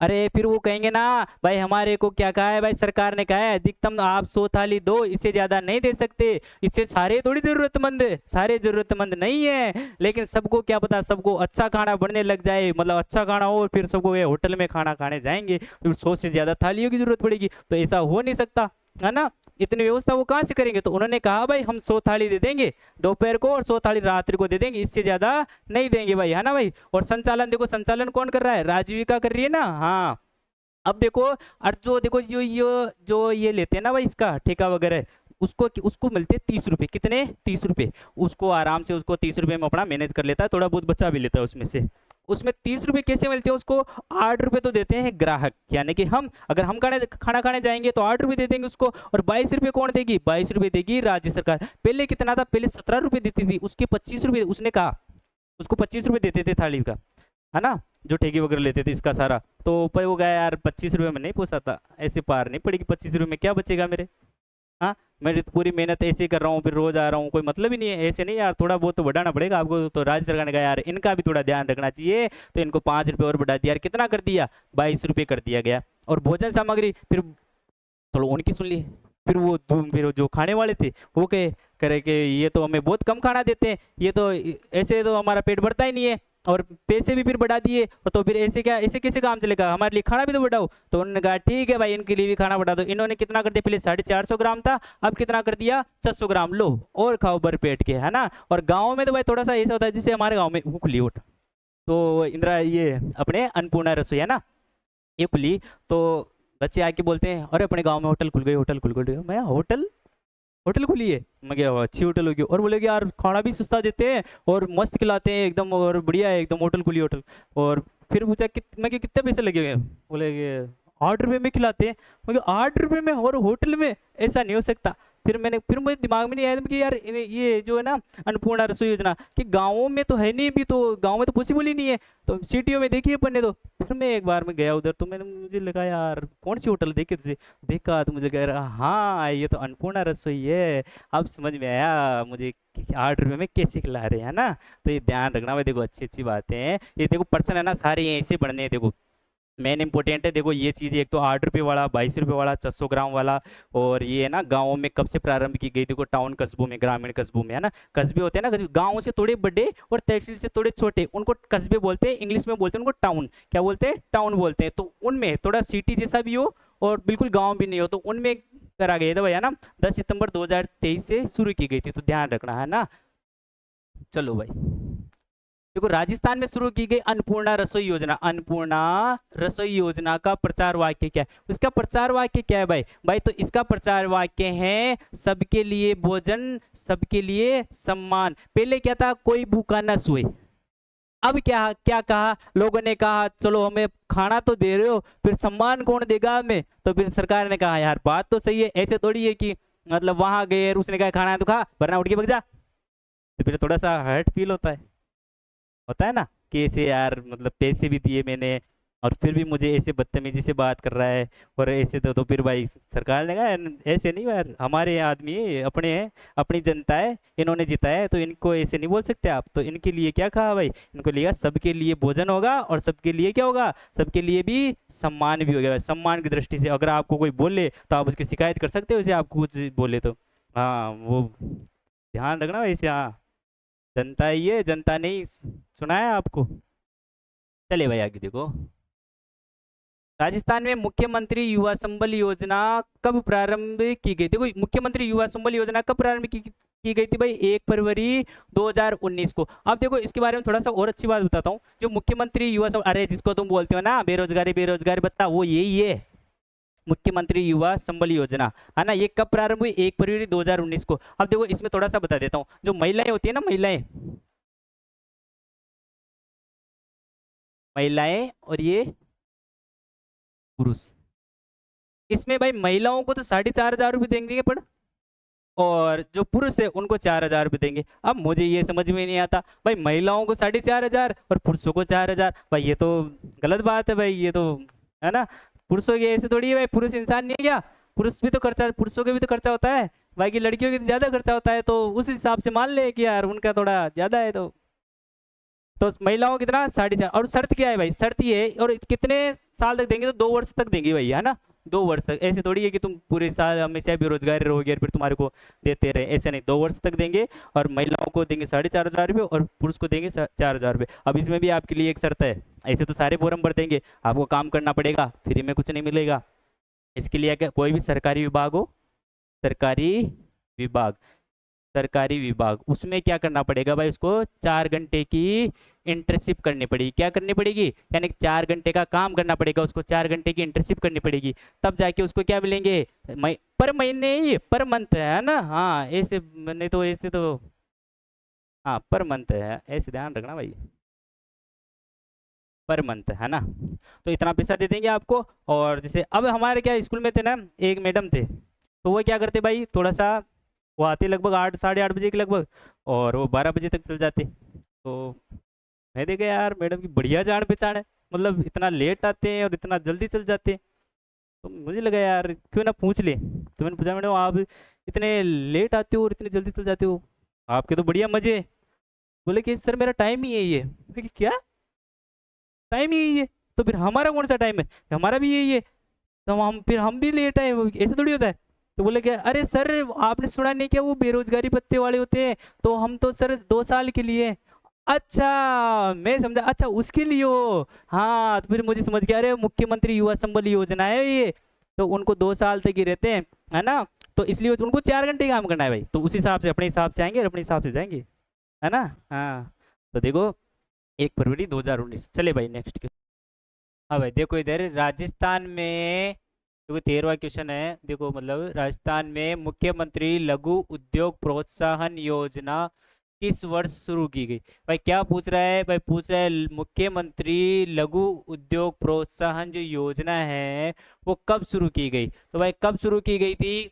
[SPEAKER 1] अरे फिर वो कहेंगे ना, भाई हमारे को क्या कहा है, भाई सरकार ने कहा है अधिकतम आप 100 थाली दो, इससे ज्यादा नहीं दे सकते, इससे सारे थोड़ी जरूरतमंद, सारे जरूरतमंद नहीं है, लेकिन सबको क्या पता, सबको अच्छा खाना बनने लग जाए, मतलब अच्छा खाना हो, फिर सबको ये होटल में खाना खाने जाएंगे, फिर 100 से ज्यादा थालियों की जरूरत पड़ेगी, तो ऐसा हो नहीं सकता, है ना, इतनी व्यवस्था वो कहाँ से करेंगे, तो उन्होंने कहा भाई हम 100 थाली दे देंगे दोपहर को, और 100 थाली रात्रि को दे देंगे, इससे ज्यादा नहीं देंगे भाई, है ना भाई। और संचालन देखो, संचालन कौन कर रहा है, राजीविका कर रही है ना, हाँ। अब देखो, और जो देखो जो ये लेते हैं ना भाई इसका ठेका वगैरह, उसको उसको मिलते हैं 30 रुपए, कितने, 30 रुपए, उसको आराम से उसको 30 रुपए में अपना मैनेज कर लेता है, थोड़ा बहुत बचा भी लेता है उसमें से। उसमें 30 रुपए कैसे मिलते हैं उसको, 8 रुपए तो देते हैं ग्राहक, यानी कि हम अगर हम खाना खाने जाएंगे तो 8 रुपए दे देंगे उसको, और 22 रुपए कौन देगी, 22 रुपए देगी राज्य सरकार। पहले कितना था, पहले 17 रुपए देती थी, उसके 25 रुपए उसने कहा, उसको 25 रुपए देते थे थाली का, है ना, जो ठेके वगैरह लेते थे इसका सारा, तो पर वो गया यार 25 रुपए में नहीं पोसाता, ऐसे पार नहीं पड़ेगी, 25 रुपए में क्या बचेगा मेरे, हाँ, मैं तो पूरी मेहनत ऐसे ही कर रहा हूँ, फिर रोज आ रहा हूँ, कोई मतलब ही नहीं है, ऐसे नहीं यार, थोड़ा बहुत तो बढ़ाना पड़ेगा आपको, तो राज्य सरकार ने कहा यार इनका भी थोड़ा ध्यान रखना चाहिए, तो इनको 5 रुपए और बढ़ा दिया, यार कितना कर दिया, 22 रुपए कर दिया गया। और भोजन सामग्री फिर थोड़ा उनकी सुन लिए, फिर वो फिर वो जो खाने वाले थे वो कहे, करे कि ये तो हमें बहुत कम खाना देते हैं, ये तो ऐसे तो हमारा पेट भरता ही नहीं है, और पैसे भी फिर बढ़ा दिए, और तो फिर ऐसे क्या, ऐसे कैसे काम चलेगा, हमारे लिए खाना भी तो बढ़ाओ, तो उन्होंने कहा ठीक है भाई इनके लिए भी खाना बढ़ा दो। इन्होंने कितना कर दिया, पहले 450 ग्राम था, अब कितना कर दिया, 600 ग्राम, लो और खाओ भर पेट के, है ना। और गाँव में तो भाई थोड़ा सा ऐसा होता है, जैसे हमारे गाँव में वो खुली होट, तो इंदिरा ये अपने अन्नपूर्णा रसोई है ना, ये खुली, तो बच्चे आके बोलते हैं अरे अपने गांव में होटल खुल गई, होटल खुल गई, मैं होटल, होटल खुली है, मैं क्या अच्छी होटल होगी, और बोले कि यार खाना भी सस्ता देते हैं और मस्त खिलाते हैं एकदम, और बढ़िया है एकदम, होटल खुली होटल। और फिर पूछा मैं कि कितने पैसे लगेंगे, बोले कि 8 रुपए में खिलाते हैं, मैं 8 रुपए में और होटल में, ऐसा नहीं हो सकता। फिर मेरे दिमाग में नहीं आया कि यार ये जो है ना अन्नपूर्णा रसोई योजना, कि गाँवों में तो है नहीं, भी तो गाँव में तो पॉसिबल ही नहीं है, तो सिटियों में देखिए अपन ने तो। फिर मैं एक बार में गया उधर, तो मुझे लगा यार कौन सी होटल देखी तुझे, देखा तो मुझे कह रहा हाँ ये तो अन्नपूर्णा रसोई है, अब समझ में आया मुझे कि 8 रुपए में कैसे खिला रहे हैं ना। तो ये ध्यान रखना भाई, देखो अच्छी अच्छी बातें हैं, ये देखो पर्सन है ना सारे यहीं से बढ़ने हैं, देखो मेन इंपॉर्टेंट है, देखो ये चीज़ एक तो 8 रुपए वाला, 22 रुपए वाला, 600 ग्राम वाला, और ये है ना गाँवों में कब से प्रारंभ की गई, देखो टाउन कस्बों में, ग्रामीण कस्बों में, है ना, कस्बे होते हैं ना, गाँव से थोड़े बड़े और तहसील से थोड़े छोटे, उनको कस्बे बोलते हैं, इंग्लिश में बोलते हैं उनको टाउन, क्या बोलते हैं, टाउन बोलते हैं, तो उनमें थोड़ा सिटी जैसा भी हो और बिल्कुल गाँव भी नहीं हो, तो उनमें करा गया था भैया ना, 10 सितंबर 2023 से शुरू की गई थी, तो ध्यान रखना है ना। चलो भाई, देखो राजस्थान में शुरू की गई अन्नपूर्णा रसोई योजना, अन्नपूर्णा रसोई योजना का प्रचार वाक्य क्या है, उसका प्रचार वाक्य क्या है भाई, तो इसका प्रचार वाक्य है सबके लिए भोजन, सबके लिए सम्मान। पहले क्या था, कोई भूखा न सोए, अब क्या क्या कहा लोगों ने, कहा चलो हमें खाना तो दे रहे हो, फिर सम्मान कौन देगा हमें, तो फिर सरकार ने कहा यार बात तो सही है, ऐसे थोड़ी है कि मतलब वहां गए उसने कहा खाना है तो खा, वरना उठ के भाग जा, तो फिर थोड़ा सा हर्ट फील होता है ना, कि ऐसे यार मतलब पैसे भी दिए मैंने, और फिर भी मुझे ऐसे बदतमीजी से बात कर रहा है, और ऐसे तो फिर भाई सरकार ने कहा ऐसे नहीं यार, हमारे आदमी है, अपने हैं, अपनी जनता है, इन्होंने जिताया है, तो इनको ऐसे नहीं बोल सकते आप, तो इनके लिए क्या कहा भाई, इनको लिया सबके लिए भोजन होगा, और सबके लिए क्या होगा, सबके लिए भी सम्मान भी होगा। सम्मान की दृष्टि से अगर आपको कोई बोले तो आप उसकी शिकायत कर सकते हो, वैसे आपको कुछ बोले तो, हाँ वो ध्यान रखना वैसे, हाँ जनता ही है, जनता नहीं सुना है आपको। चले भाई आगे देखो, राजस्थान में मुख्यमंत्री युवा संबल योजना कब प्रारंभ की गई, देखो मुख्यमंत्री युवा संबल योजना कब प्रारंभ की गई थी भाई, 1 फरवरी 2019 को। अब देखो इसके बारे में थोड़ा सा और अच्छी बात बताता हूँ, जो मुख्यमंत्री युवा संबल, अरे जिसको तुम बोलते हो ना बेरोजगारी बेरोजगारी भत्ता, वो यही है, मुख्यमंत्री युवा संबल योजना, है ना, ये कब प्रारंभ हुई? 1 फरवरी 2019 को। अब देखो इसमें थोड़ा सा बता देता हूँ, जो महिलाएं होती है ना, महिलाएं और ये पुरुष, इसमें भाई महिलाओं को तो 4,500 रुपये देंगे पर, और जो पुरुष है उनको 4,000 रुपये देंगे। अब मुझे ये समझ में नहीं आता भाई, महिलाओं को 4,500 और पुरुषों को 4,000, भाई ये तो गलत बात है भाई, ये तो, है ना, पुरुषों की ऐसे थोड़ी है भाई, पुरुष इंसान नहीं है क्या? पुरुष भी तो खर्चा, पुरुषों के भी तो खर्चा होता है, बाकी लड़कियों की तो ज्यादा खर्चा होता है, तो उस हिसाब से मान ले कि यार उनका थोड़ा ज्यादा है, तो महिलाओं को कितना? 4,500। और शर्त क्या है भाई? शर्त ये है, और कितने साल तक देंगे? तो 2 वर्ष तक देंगे भाई, है ना, 2 वर्ष तक। ऐसे थोड़ी है कि तुम पूरे साल हमेशा बेरोजगार रहोगे और फिर तुम्हारे को देते रहे, ऐसे नहीं, 2 वर्ष तक देंगे। और महिलाओं को देंगे 4,500 रुपये और पुरुष को देंगे 4,000 रुपये। अब इसमें भी आपके लिए एक शर्त है, ऐसे तो सारे फॉर्म भर देंगे, आपको काम करना पड़ेगा, फ्री में कुछ नहीं मिलेगा। इसके लिए कोई भी सरकारी विभाग हो, सरकारी विभाग, सरकारी विभाग, उसमें क्या करना पड़ेगा भाई? उसको 4 घंटे की इंटर्नशिप करनी पड़ेगी। क्या करनी पड़ेगी? यानी 4 घंटे का काम करना पड़ेगा, उसको 4 घंटे की इंटर्नशिप करनी पड़ेगी, तब जाके उसको क्या मिलेंगे? पर महीने, ये पर मंथ है ना, हाँ ऐसे नहीं तो ऐसे तो, हाँ पर मंथ है, ऐसे ध्यान रखना भाई, पर मंथ, है ना। तो इतना पैसा दे देंगे आपको। और जैसे अब हमारे क्या स्कूल में थे ना, एक मैडम थे, तो वो क्या करते भाई, थोड़ा सा, वो आते लगभग 8 साढ़े 8 बजे के लगभग, और वो 12 बजे तक चल जाते। तो मैं देखा यार मैडम की बढ़िया जान पहचान है, मतलब इतना लेट आते हैं और इतना जल्दी चल जाते हैं। तो मुझे लगा यार क्यों ना पूछ ले, तो मैंने पूछा, मैडम आप इतने लेट आते हो और इतने जल्दी चल जाते हो, आपके तो बढ़िया मजे हैं। बोले कि सर मेरा टाइम ही यही है। मैं कि क्या टाइम ही यही है? तो फिर हमारा कौन सा टाइम है? हमारा भी यही है, तो हम भी लेट आए, ऐसे थोड़ी होता है। तो बोले क्या, अरे सर आपने सुना नहीं क्या, वो बेरोजगारी भत्ते वाले होते हैं, तो हम तो सर 2 साल के लिए। अच्छा मैं समझा, अच्छा उसके लिए हो, हाँ तो फिर मुझे समझ गया, अरे मुख्यमंत्री युवा संबल योजना है ये, तो उनको 2 साल तक ही रहते हैं, है ना, तो इसलिए उनको 4 घंटे काम करना है भाई, तो उस हिसाब से अपने हिसाब से आएंगे और अपने हिसाब से जाएंगे, है ना। हाँ तो देखो 1 फरवरी 2019। चले भाई नेक्स्ट। हाँ भाई देखो इधर राजस्थान में, देखो 13वां क्वेश्चन है, देखो मतलब राजस्थान में मुख्यमंत्री लघु उद्योग प्रोत्साहन योजना किस वर्ष शुरू की गई? भाई क्या पूछ रहा है भाई? पूछ रहा है मुख्यमंत्री लघु उद्योग प्रोत्साहन जो योजना है वो कब शुरू की गई? तो भाई कब शुरू की गई थी?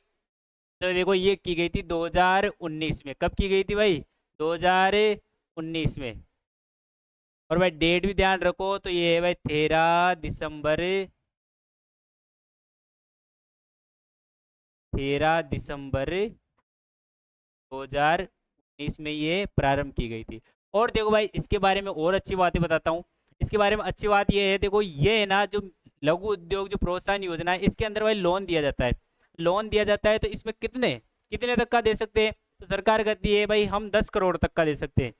[SPEAKER 1] तो देखो ये की गई थी 2019 में। कब की गई थी भाई? 2019 में। और भाई डेट भी ध्यान रखो, तो ये है भाई 13 दिसंबर, 13 दिसंबर 2019 में ये प्रारंभ की गई थी। और देखो भाई इसके बारे में और अच्छी बातें बताता हूँ। इसके बारे में अच्छी बात ये है, देखो ये है ना, जो लघु उद्योग जो प्रोत्साहन योजना है, इसके अंदर भाई लोन दिया जाता है। लोन दिया जाता है, तो इसमें कितने कितने तक का दे सकते हैं? तो सरकार कहती है भाई हम 10 करोड़ तक का दे सकते हैं।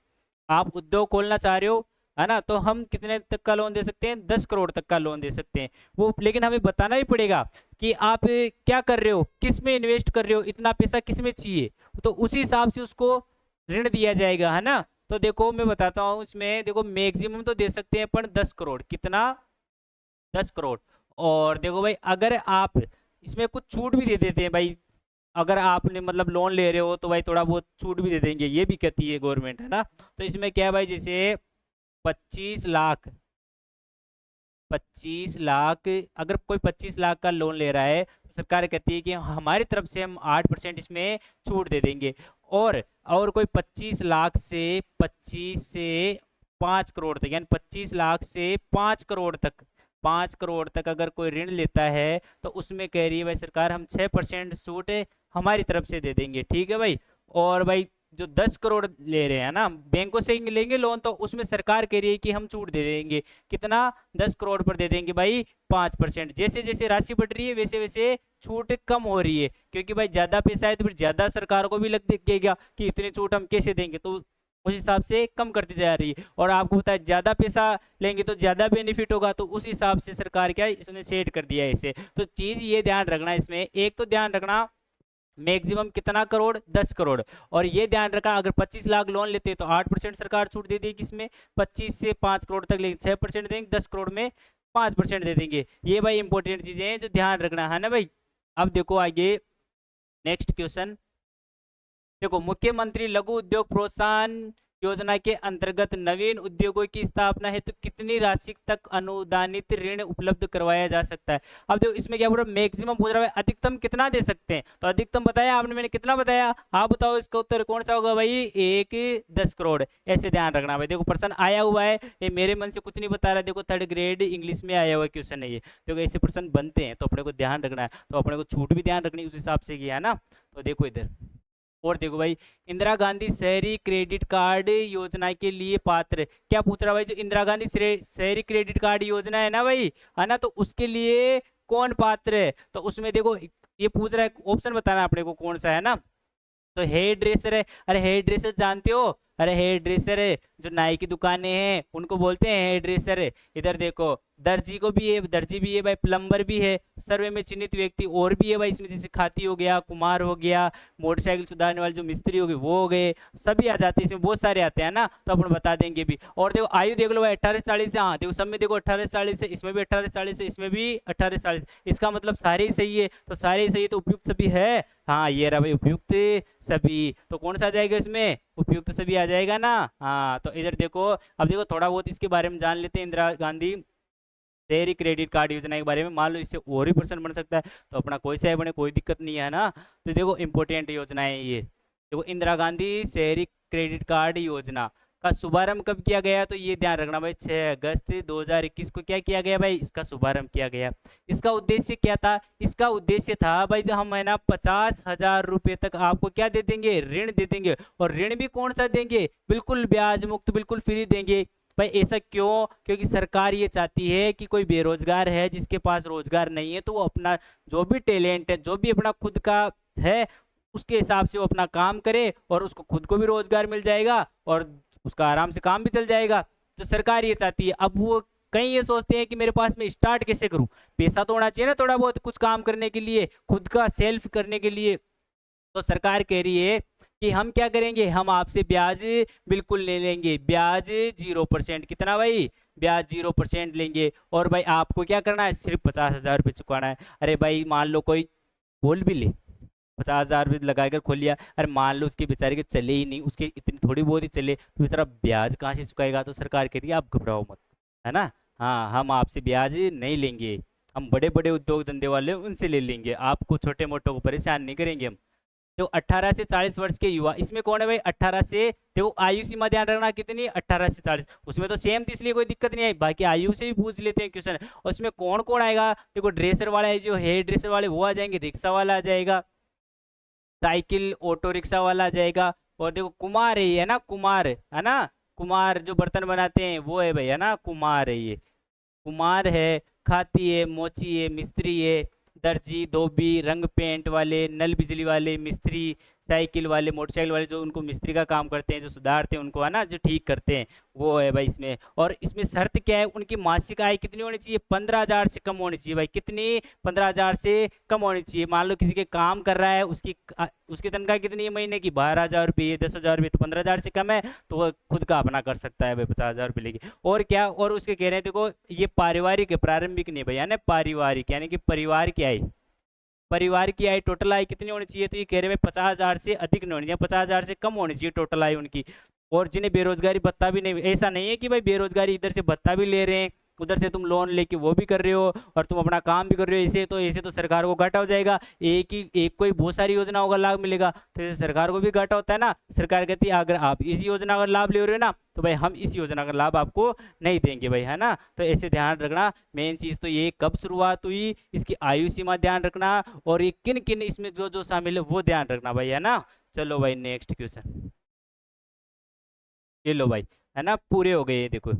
[SPEAKER 1] आप उद्योग खोलना चाह रहे हो, है ना, तो हम कितने तक का लोन दे सकते हैं? 10 करोड़ तक का लोन दे सकते हैं। वो लेकिन हमें बताना ही पड़ेगा कि आप क्या कर रहे हो, किस में इन्वेस्ट कर रहे हो, इतना पैसा किस में चाहिए, तो उसी हिसाब से उसको ऋण दिया जाएगा, है ना। तो देखो मैं बताता हूँ, इसमें देखो मैक्सिमम तो दे सकते हैं अपन 10 करोड़, कितना? 10 करोड़। और देखो भाई अगर आप इसमें कुछ छूट भी दे देते हैं भाई, अगर आपने मतलब लोन ले रहे हो तो भाई थोड़ा बहुत छूट भी दे देंगे, ये भी कहती है गवर्नमेंट, है ना। तो इसमें क्या है भाई, जैसे 25 लाख, 25 लाख, अगर कोई 25 लाख का लोन ले रहा है तो सरकार कहती है कि हमारी तरफ से हम 8% इसमें छूट दे देंगे। और कोई 25 लाख से 25 से 5 करोड़ तक, यानी 25 लाख से 5 करोड़ तक, 5 करोड़ तक अगर कोई ऋण लेता है, तो उसमें कह रही है भाई सरकार हम 6% छूट हमारी तरफ से दे देंगे, ठीक है भाई। और भाई जो 10 करोड़ ले रहे हैं ना, बैंकों से लेंगे लोन, तो उसमें सरकार कह रही है कि हम छूट दे देंगे, कितना? 10 करोड़ पर दे देंगे भाई 5%। जैसे जैसे राशि बढ़ रही है वैसे वैसे छूट कम हो रही है, क्योंकि भाई ज्यादा पैसा है तो फिर ज्यादा सरकार को भी लगेगा कि इतनी छूट हम कैसे देंगे, तो उस हिसाब से कम करती जा रही है। और आपको पता है ज्यादा पैसा लेंगे तो ज्यादा बेनिफिट होगा, तो उस हिसाब से सरकार क्या इसने सेट कर दिया है इसे। तो चीज ये ध्यान रखना, इसमें एक तो ध्यान रखना मैक्सिमम कितना करोड़? 10 करोड़। और ये ध्यान रखा अगर 25 लाख लोन लेते हैं तो 8% सरकार छूट दे देगी इसमें, 25 से 5 करोड़ तक लेंगे 6% देंगे, 10 करोड़ में 5% दे देंगे। ये भाई इंपॉर्टेंट चीजें हैं जो ध्यान रखना है ना भाई। अब देखो आगे नेक्स्ट क्वेश्चन। देखो मुख्यमंत्री लघु उद्योग प्रोत्साहन योजना के अंतर्गत नवीन उद्योगों की स्थापना हेतु कितनी राशि तक अनुदानित ऋण उपलब्ध करवाया जा सकता है। अब देखो इसमें क्या बोल रहा है, मैक्सिमम पूछ रहा है अधिकतम कितना दे सकते हैं। तो अधिकतम बताया आपने, मैंने कितना बताया, आप बताओ इसका उत्तर कौन सा होगा भाई, 10 करोड़। ऐसे ध्यान रखना भाई। देखो प्रश्न आया हुआ है, ये मेरे मन से कुछ नहीं बता रहा। देखो 3rd ग्रेड इंग्लिश में आया हुआ क्वेश्चन है ये। देखो ऐसे प्रश्न बनते हैं तो अपने को ध्यान रखना है, तो अपने को छूट भी ध्यान रखनी उस हिसाब से किया है ना। तो देखो इधर और देखो भाई, इंदिरा गांधी शहरी क्रेडिट कार्ड योजना के लिए पात्र, क्या पूछ रहा भाई, जो इंदिरा गांधी शहरी क्रेडिट कार्ड योजना है ना भाई, है ना, तो उसके लिए कौन पात्र है। तो उसमें देखो ये पूछ रहा है, ऑप्शन बताना अपने को कौन सा है ना। तो हेयर ड्रेसर है, अरे हेयर ड्रेसर जानते हो, अरे हेयर ड्रेसर है जो नाई की दुकानें हैं उनको बोलते हैं हेयर ड्रेसर है। इधर देखो दर्जी को भी है, दर्जी भी है भाई, प्लम्बर भी है, सर्वे में चिन्हित व्यक्ति और भी है भाई इसमें, जैसे खाती हो गया, कुमार हो गया, मोटरसाइकिल सुधारने वाले जो मिस्त्री हो गए वो हो गए, सभी आ जाते हैं इसमें, बहुत सारे आते हैं ना, तो अपन बता देंगे भी। और देखो आयु देख लो भाई 18 से 40 है, हाँ देखो सब में देखो 18 से 40 है, इसमें भी 18 से 40 है, इसमें भी 18 से 40, इसका मतलब सारे ही सही है। तो सारे ही सही है तो उपयुक्त सभी है, हाँ ये रहा भाई उपयुक्त सभी। तो कौन सा आ जाएगा इसमें, उपयुक्त सभी आ जाएगा ना। हाँ तो इधर देखो, अब देखो थोड़ा बहुत इसके बारे में जान लेते हैं, इंदिरा गांधी शहरी क्रेडिट कार्ड योजना के बारे में। मान लो इससे और भी पर्सन बन सकता है तो अपना कोई सा बने, कोई दिक्कत नहीं है ना। तो देखो इंपॉर्टेंट योजना है ये। देखो इंदिरा गांधी शहरी क्रेडिट कार्ड योजना का शुभारंभ कब किया गया, तो ये ध्यान रखना भाई 6 अगस्त 2021 को क्या किया गया भाई, इसका शुभारंभ किया गया। इसका उद्देश्य क्या था, इसका उद्देश्य था भाई जो हम है ना 50,000 रुपये तक आपको क्या दे देंगे, ऋण दे देंगे। और ऋण भी कौन सा देंगे, बिल्कुल ब्याज मुक्त, बिल्कुल फ्री देंगे भाई। ऐसा क्यों, क्योंकि सरकार ये चाहती है कि कोई बेरोजगार है जिसके पास रोजगार नहीं है तो वो अपना जो भी टैलेंट है, जो भी अपना खुद का है, उसके हिसाब से वो अपना काम करे और उसको खुद को भी रोजगार मिल जाएगा और उसका आराम से काम भी चल जाएगा। तो सरकार ये चाहती है। अब वो कई ये सोचते हैं कि मेरे पास मैं स्टार्ट कैसे करूं, पैसा तो होना चाहिए ना थोड़ा बहुत कुछ काम करने के लिए, खुद का सेल्फ करने के लिए। तो सरकार कह रही है कि हम क्या करेंगे, हम आपसे ब्याज बिल्कुल ले लेंगे, ब्याज 0%। कितना भाई, ब्याज 0% लेंगे। और भाई आपको क्या करना है, सिर्फ 50,000 रुपये चुकाना है। अरे भाई मान लो कोई बोल भी ले, 50,000 रुपये लगाकर खोल लिया, अरे मान लो उसके बेचारे के चले ही नहीं, उसके इतनी थोड़ी बहुत ही चले तो बेचारा ब्याज कहाँ से चुकाएगा। तो सरकार कह रही है आप घबराओ मत, है ना, हाँ हम आपसे ब्याज नहीं लेंगे, हम बड़े बड़े उद्योग धंधे वाले उनसे ले लेंगे, आपको छोटे मोटों को परेशान नहीं करेंगे हम। तो 18 से 40 वर्ष के युवा, इसमें कौन है भाई, 18 से, देखो आयु सीमा ध्यान रखना कितनी, 18 से 40, उसमें तो सेम थी इसलिए कोई दिक्कत नहीं आई, बाकी आयु से भी पूछ लेते हैं क्वेश्चन। और इसमें कौन कौन आएगा, देखो ड्रेसर वाला है, जो हेयर ड्रेसर वाले वो आ जाएंगे, रिक्शा वाला आ जाएगा, साइकिल ऑटो रिक्शा वाला आ जाएगा। और देखो कुमार है ये, है ना, कुमार है ना, कुमार जो बर्तन बनाते हैं वो है भाई, है ना, कुमार है ये, कुमार है, खाती है, मोची है, मिस्त्री है, दर्जी, धोबी, रंग पेंट वाले, नल बिजली वाले मिस्त्री, साइकिल वाले, मोटरसाइकिल वाले जो उनको मिस्त्री का काम करते हैं, जो सुधारते हैं उनको, है ना, जो ठीक करते हैं, वो है भाई इसमें। और इसमें शर्त क्या है, उनकी मासिक आय कितनी होनी चाहिए, 15,000 से कम होनी चाहिए भाई। कितनी, 15,000 से कम होनी चाहिए। मान लो किसी के काम कर रहा है, उसकी तनख्वाह कितनी है महीने की, 12,000 रुपये, 10,000 रुपये, तो 15,000 से कम है तो वो खुद का अपना कर सकता है भाई 50,000 रुपये लेके। और क्या, और उसके कह रहे हैं देखो ये पारिवारिक है, प्रारंभिक नहीं भैया ना, पारिवारिक यानी कि परिवार की आय, परिवार की आय टोटल आय कितनी होनी चाहिए, तो ये कह रहे हैं 50,000 से अधिक नहीं होनी चाहिए, 50,000 से कम होनी चाहिए टोटल आय उनकी। और जिन्हें बेरोजगारी भत्ता भी नहीं, ऐसा नहीं है कि भाई बेरोजगारी इधर से भत्ता भी ले रहे हैं, उधर से तुम लोन लेके वो भी कर रहे हो और तुम अपना काम भी कर रहे हो, ऐसे तो सरकार को घाटा हो जाएगा। एक कोई बहुत सारी योजनाओं का लाभ मिलेगा तो ऐसे सरकार को भी घाटा होता है ना। सरकार कहती है अगर आप इस योजना का लाभ ले रहे हो ना तो भाई हम इस योजना का लाभ आपको नहीं देंगे भाई, है ना। तो ऐसे ध्यान रखना, मेन चीज तो ये कब शुरुआत हुई, इसकी आयु सीमा ध्यान रखना, और ये किन किन इसमें जो जो शामिल है वो ध्यान रखना भाई, है ना। चलो भाई नेक्स्ट क्वेश्चन, ये लो भाई, है ना, पूरे हो गए ये देखो।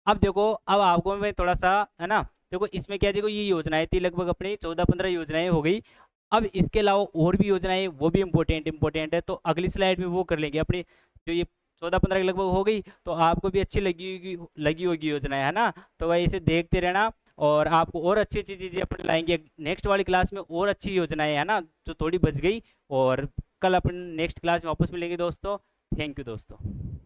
[SPEAKER 1] अब देखो, अब आपको मैं थोड़ा सा, है ना, देखो इसमें क्या, देखो ये योजनाएं थी लगभग अपनी 14-15 योजनाएं हो गई। अब इसके अलावा और भी योजनाएं, वो भी इम्पोर्टेंट है, तो अगली स्लाइड में वो कर लेंगे अपनी। जो ये 14-15 की लगभग हो गई तो आपको भी अच्छी लगी होगी योजनाएं, है ना। तो भाई इसे देखते रहना और आपको और अच्छी अच्छी चीज़ें अपने लाएंगे नेक्स्ट वाली क्लास में, और अच्छी योजनाएं, है ना, जो थोड़ी बच गई। और कल अपन नेक्स्ट क्लास में वापस मिलेंगे दोस्तों। थैंक यू दोस्तों।